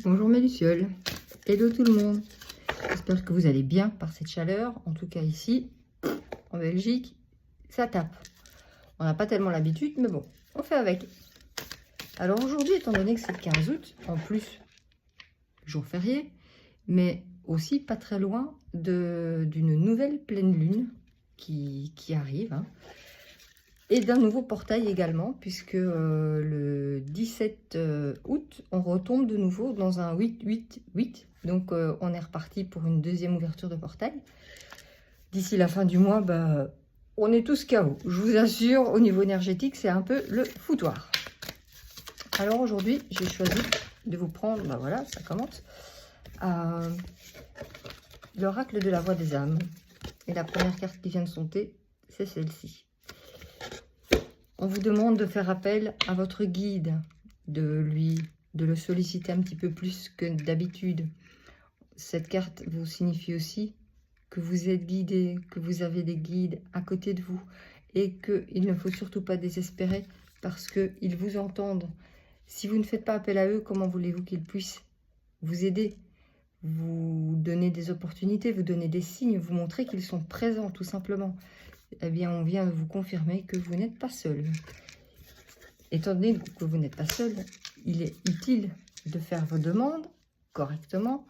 Bonjour mes lucioles, hello tout le monde, j'espère que vous allez bien par cette chaleur. En tout cas ici, en Belgique, ça tape. On n'a pas tellement l'habitude, mais bon, on fait avec. Alors aujourd'hui, étant donné que c'est le 15 août, en plus, jour férié, mais aussi pas très loin d'une nouvelle pleine lune qui arrive, hein. Et d'un nouveau portail également, puisque le 17 août, on retombe de nouveau dans un 8-8-8. Donc, on est reparti pour une deuxième ouverture de portail. D'ici la fin du mois, on est tous KO. Je vous assure, au niveau énergétique, c'est un peu le foutoir. Alors aujourd'hui, j'ai choisi de vous prendre, voilà, ça commence, l'oracle de la voix des âmes. Et la première carte qui vient de sauter, c'est celle-ci. On vous demande de faire appel à votre guide, de le solliciter un petit peu plus que d'habitude. Cette carte vous signifie aussi que vous êtes guidé, que vous avez des guides à côté de vous et qu'il ne faut surtout pas désespérer parce qu'ils vous entendent. Si vous ne faites pas appel à eux, comment voulez-vous qu'ils puissent vous aider, vous donner des opportunités, vous donner des signes, vous montrer qu'ils sont présents tout simplement? Eh bien, on vient de vous confirmer que vous n'êtes pas seul. Étant donné que vous n'êtes pas seul, il est utile de faire vos demandes correctement.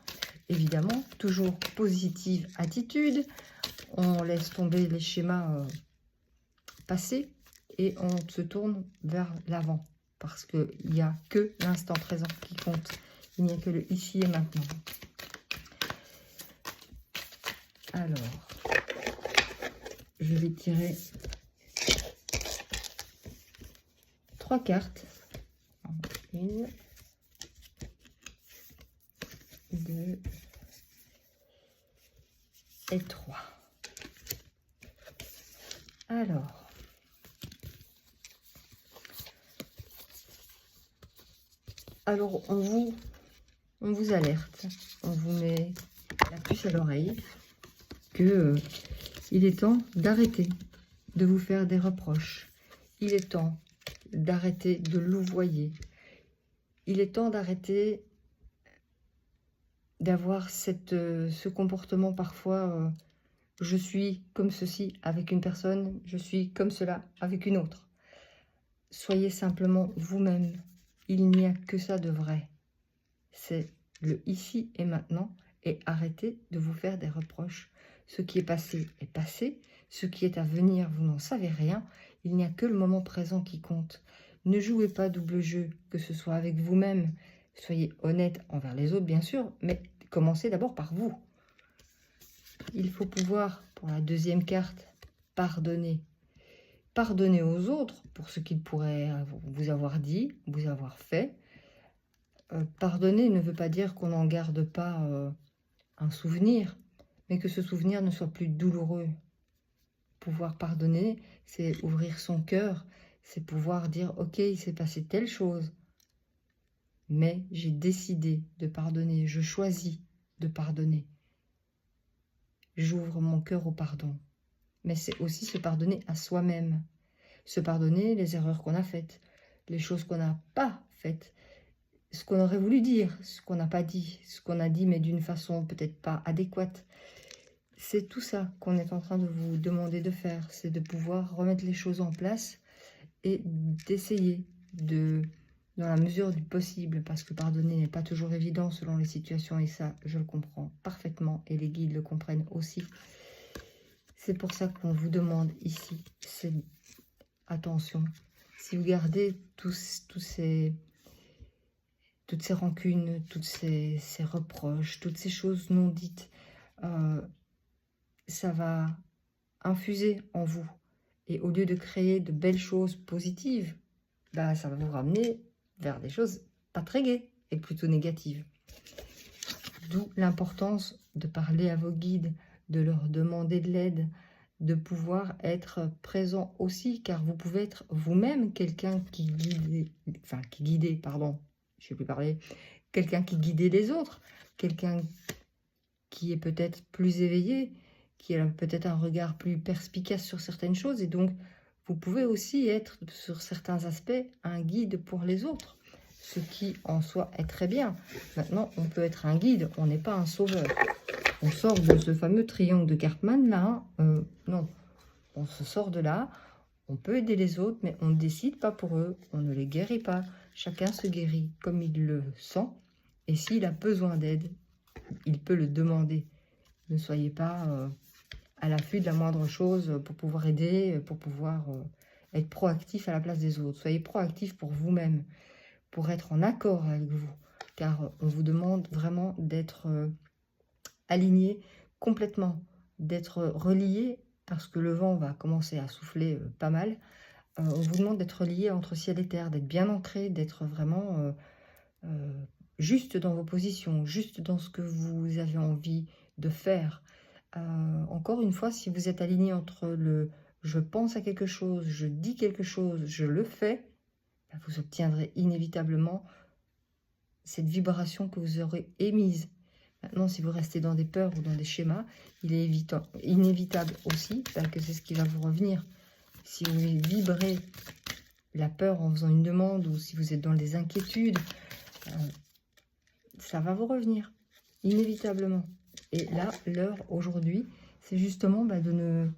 Évidemment, toujours positive attitude. On laisse tomber les schémas passés et on se tourne vers l'avant. Parce qu'il n'y a que l'instant présent qui compte. Il n'y a que le ici et maintenant. Alors, je vais tirer 3 cartes. 1, 2 et 3. Alors on vous alerte, on vous met la puce à l'oreille que il est temps d'arrêter de vous faire des reproches. Il est temps d'arrêter de louvoyer. Il est temps d'arrêter d'avoir ce comportement parfois, je suis comme ceci avec une personne, je suis comme cela avec une autre. Soyez simplement vous-même. Il n'y a que ça de vrai. C'est le ici et maintenant et arrêtez de vous faire des reproches. Ce qui est passé est passé. Ce qui est à venir, vous n'en savez rien. Il n'y a que le moment présent qui compte. Ne jouez pas double jeu, que ce soit avec vous-même. Soyez honnête envers les autres, bien sûr, mais commencez d'abord par vous. Il faut pouvoir, pour la deuxième carte, pardonner. Pardonner aux autres pour ce qu'ils pourraient vous avoir dit, vous avoir fait. Pardonner ne veut pas dire qu'on n'en garde pas un souvenir, mais que ce souvenir ne soit plus douloureux. Pouvoir pardonner, c'est ouvrir son cœur, c'est pouvoir dire « Ok, il s'est passé telle chose, mais j'ai décidé de pardonner, je choisis de pardonner. J'ouvre mon cœur au pardon. » Mais c'est aussi se pardonner à soi-même. Se pardonner les erreurs qu'on a faites, les choses qu'on n'a pas faites, ce qu'on aurait voulu dire, ce qu'on n'a pas dit, ce qu'on a dit mais d'une façon peut-être pas adéquate. C'est tout ça qu'on est en train de vous demander de faire, c'est de pouvoir remettre les choses en place et d'essayer dans la mesure du possible, parce que pardonner n'est pas toujours évident selon les situations et ça, je le comprends parfaitement et les guides le comprennent aussi. C'est pour ça qu'on vous demande ici, c'est attention, si vous gardez toutes ces rancunes, toutes ces reproches, toutes ces choses non dites, ça va infuser en vous. Et au lieu de créer de belles choses positives, ça va vous ramener vers des choses pas très gaies et plutôt négatives. D'où l'importance de parler à vos guides, de leur demander de l'aide, de pouvoir être présent aussi, car vous pouvez être vous-même quelqu'un qui guidait, pardon, je ne sais plus parler, quelqu'un qui guidait les autres, quelqu'un qui est peut-être plus éveillé, qui a peut-être un regard plus perspicace sur certaines choses, et donc vous pouvez aussi être, sur certains aspects, un guide pour les autres. ce qui en soi est très bien. Maintenant, on peut être un guide, on n'est pas un sauveur. On sort de ce fameux triangle de Cartman là, non, on se sort de là, on peut aider les autres, mais on ne décide pas pour eux, on ne les guérit pas. Chacun se guérit comme il le sent, et s'il a besoin d'aide, il peut le demander. Ne soyez pas à l'affût de la moindre chose pour pouvoir aider, pour pouvoir être proactif à la place des autres. Soyez proactif pour vous-même, pour être en accord avec vous, car on vous demande vraiment d'être aligné complètement, d'être relié, parce que le vent va commencer à souffler pas mal. On vous demande d'être relié entre ciel et terre, d'être bien ancré, d'être vraiment juste dans vos positions, juste dans ce que vous avez envie de faire. Encore une fois, si vous êtes aligné entre le « je pense à quelque chose, je dis quelque chose, je le fais », vous obtiendrez inévitablement cette vibration que vous aurez émise. Maintenant, si vous restez dans des peurs ou dans des schémas, il est inévitable aussi que c'est ce qui va vous revenir. Si vous vibrez la peur en faisant une demande ou si vous êtes dans des inquiétudes, ça va vous revenir, inévitablement. Et là, l'heure aujourd'hui, c'est justement de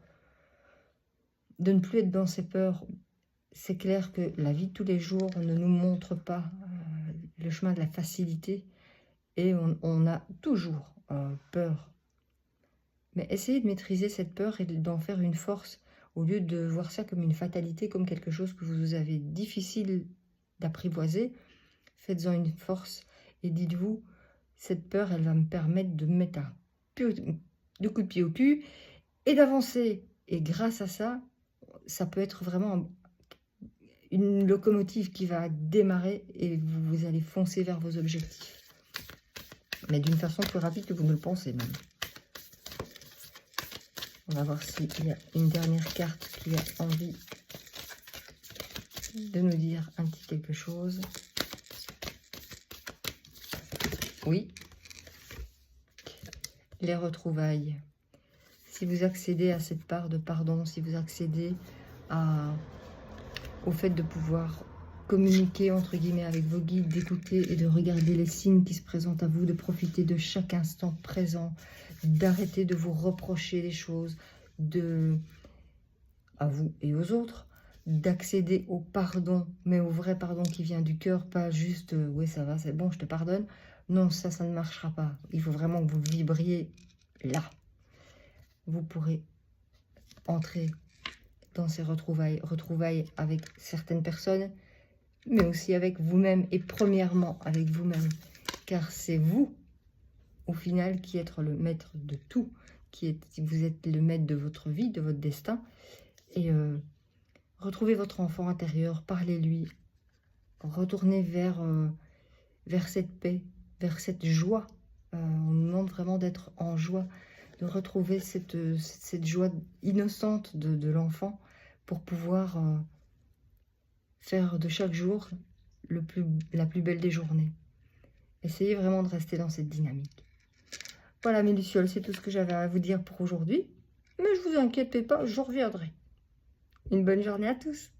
ne plus être dans ces peurs. C'est clair que la vie de tous les jours ne nous montre pas le chemin de la facilité et on a toujours peur. Mais essayez de maîtriser cette peur et d'en faire une force au lieu de voir ça comme une fatalité, comme quelque chose que vous avez difficile d'apprivoiser. Faites-en une force et dites-vous, cette peur, elle va me permettre de mettre un coup de pied au cul et d'avancer. Et grâce à ça, ça peut être vraiment une locomotive qui va démarrer et vous allez foncer vers vos objectifs. Mais d'une façon plus rapide que vous ne le pensez même. On va voir s'il y a une dernière carte qui a envie de nous dire un petit quelque chose. Oui. Les retrouvailles. Si vous accédez à cette part de pardon, si vous accédez au fait de pouvoir communiquer entre guillemets avec vos guides, d'écouter et de regarder les signes qui se présentent à vous, de profiter de chaque instant présent, d'arrêter de vous reprocher les choses, à vous et aux autres, d'accéder au pardon, mais au vrai pardon qui vient du cœur, pas juste oui ça va, c'est bon, je te pardonne. Non, ça ne marchera pas. Il faut vraiment que vous vibriez là. Vous pourrez entrer dans ces retrouvailles avec certaines personnes, mais aussi avec vous-même, et premièrement avec vous-même, car c'est vous, au final, qui êtes le maître de tout, vous êtes le maître de votre vie, de votre destin, et retrouvez votre enfant intérieur, parlez-lui, retournez vers cette paix, vers cette joie. On nous demande vraiment d'être en joie, de retrouver cette joie innocente de l'enfant pour pouvoir faire de chaque jour la plus belle des journées. Essayez vraiment de rester dans cette dynamique. Voilà mes lucioles, c'est tout ce que j'avais à vous dire pour aujourd'hui. Mais je vous inquiétez pas, je reviendrai. Une bonne journée à tous.